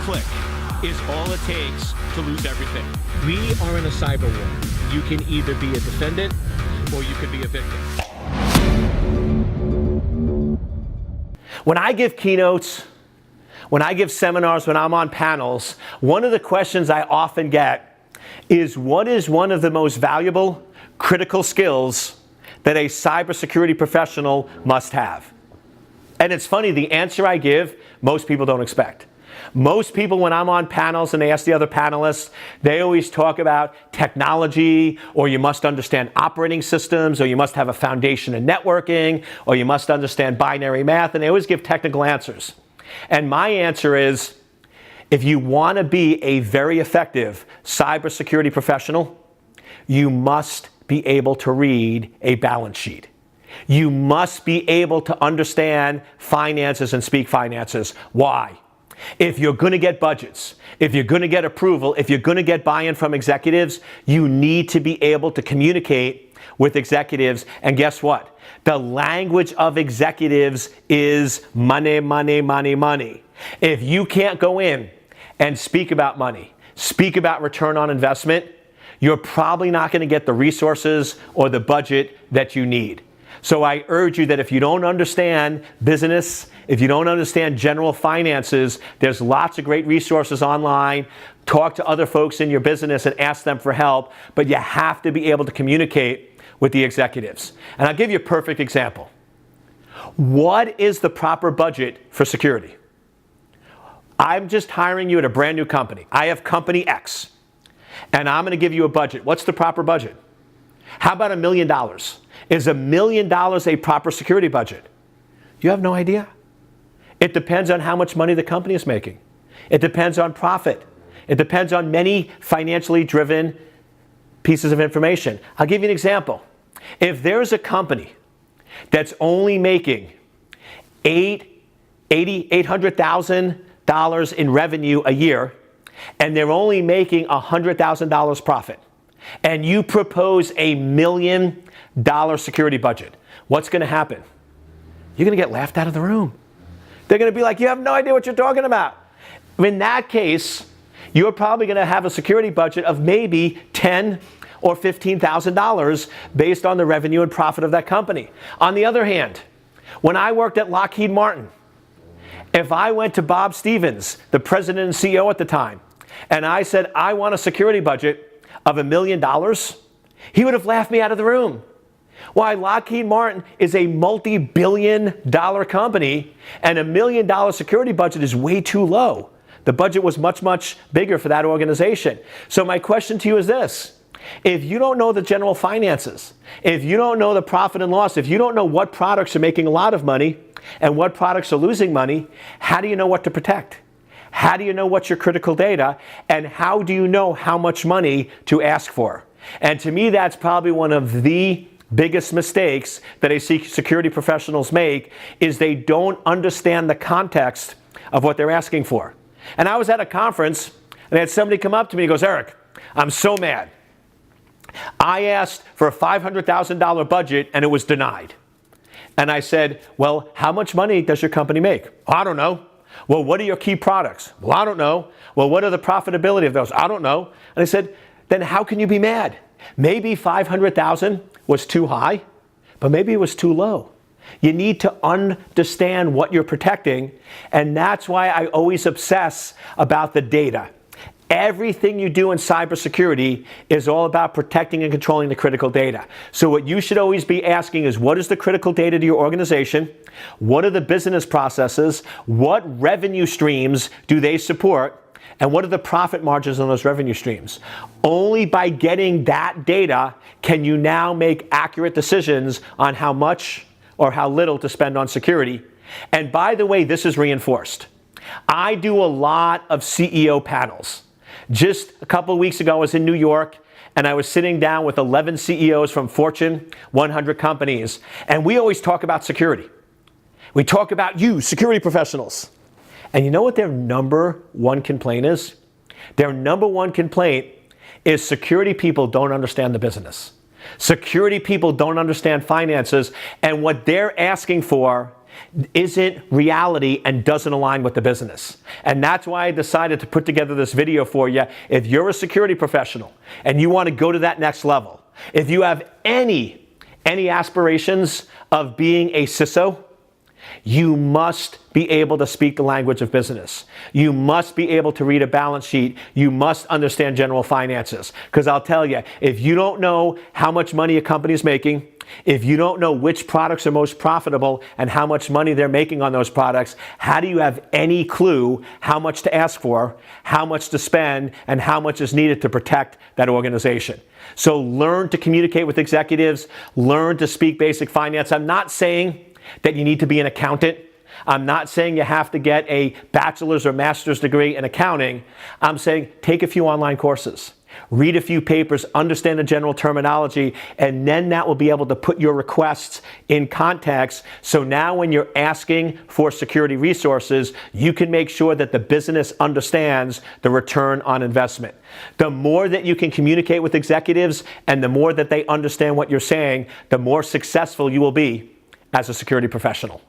click is all it takes to lose everything. We are in a cyber war. You can either be a defendant or you can be a victim. When I give keynotes, when I give seminars, when I'm on panels, one of the questions I often get is, what is one of the most valuable, critical skills that a cybersecurity professional must have? And it's funny, the answer I give, most people don't expect. Most people, when I'm on panels and they ask the other panelists, they always talk about technology, or you must understand operating systems, or you must have a foundation in networking, or you must understand binary math, and they always give technical answers. And my answer is, if you want to be a very effective cybersecurity professional, you must be able to read a balance sheet. You must be able to understand finances and speak finances. Why? If you're going to get budgets, if you're going to get approval, if you're going to get buy-in from executives, you need to be able to communicate with executives. And guess what? The language of executives is money, money, money, money. If you can't go in and speak about money, speak about return on investment, you're probably not going to get the resources or the budget that you need. So I urge you that if you don't understand business, if you don't understand general finances, there's lots of great resources online. Talk to other folks in your business and ask them for help, but you have to be able to communicate with the executives. And I'll give you a perfect example. What is the proper budget for security? I'm just hiring you at a brand new company. I have company X, and I'm going to give you a budget. What's the proper budget? How about $1 million? Is $1 million a proper security budget? You have no idea. It depends on how much money the company is making. It depends on profit. It depends on many financially driven pieces of information. I'll give you an example. If there's a company that's only making $800,000 in revenue a year, and they're only making $100,000 profit, and you propose $1 million security budget, what's going to happen? You're going to get laughed out of the room. They're going to be like, you have no idea what you're talking about. In that case, you're probably going to have a security budget of maybe $10,000 or $15,000 based on the revenue and profit of that company. On the other hand, when I worked at Lockheed Martin, if I went to Bob Stevens, the president and CEO at the time, and I said, I want a security budget of $1 million, he would have laughed me out of the room. Why? Lockheed Martin is a multi-billion-dollar company, and $1 million security budget is way too low. The budget was much, much bigger for that organization. So my question to you is this. If you don't know the general finances, if you don't know the profit and loss, if you don't know what products are making a lot of money and what products are losing money, how do you know what to protect? How do you know what's your critical data? And how do you know how much money to ask for? And to me, that's probably one of the biggest mistakes that I see security professionals make, is they don't understand the context of what they're asking for. And I was at a conference and I had somebody come up to me and goes, Eric, I'm so mad. I asked for a $500,000 budget and it was denied. And I said, well, how much money does your company make? I don't know. Well, what are your key products? Well, I don't know. Well, what are the profitability of those? I don't know. And I said, then how can you be mad? Maybe 500,000 was too high, but maybe it was too low. You need to understand what you're protecting, and that's why I always obsess about the data. Everything you do in cybersecurity is all about protecting and controlling the critical data. So what you should always be asking is, what is the critical data to your organization? What are the business processes? What revenue streams do they support? And what are the profit margins on those revenue streams? Only by getting that data can you now make accurate decisions on how much or how little to spend on security. And by the way, this is reinforced. I do a lot of CEO panels. Just a couple of weeks ago, I was in New York, and I was sitting down with 11 CEOs from Fortune 100 companies, and we always talk about security. We talk about you, security professionals. And you know what their number one complaint is? Their number one complaint is security people don't understand the business. Security people don't understand finances, and what they're asking for isn't reality and doesn't align with the business. And that's why I decided to put together this video for you. If you're a security professional and you want to go to that next level, if you have any aspirations of being a CISO, you must be able to speak the language of business. You must be able to read a balance sheet. You must understand general finances. Because I'll tell you, if you don't know how much money a company is making, if you don't know which products are most profitable and how much money they're making on those products, how do you have any clue how much to ask for, how much to spend, and how much is needed to protect that organization? So learn to communicate with executives, learn to speak basic finance. I'm not saying that you need to be an accountant. I'm not saying you have to get a bachelor's or master's degree in accounting. I'm saying take a few online courses, read a few papers, understand the general terminology, and then that will be able to put your requests in context. So now when you're asking for security resources, you can make sure that the business understands the return on investment. The more that you can communicate with executives and the more that they understand what you're saying, the more successful you will be as a security professional.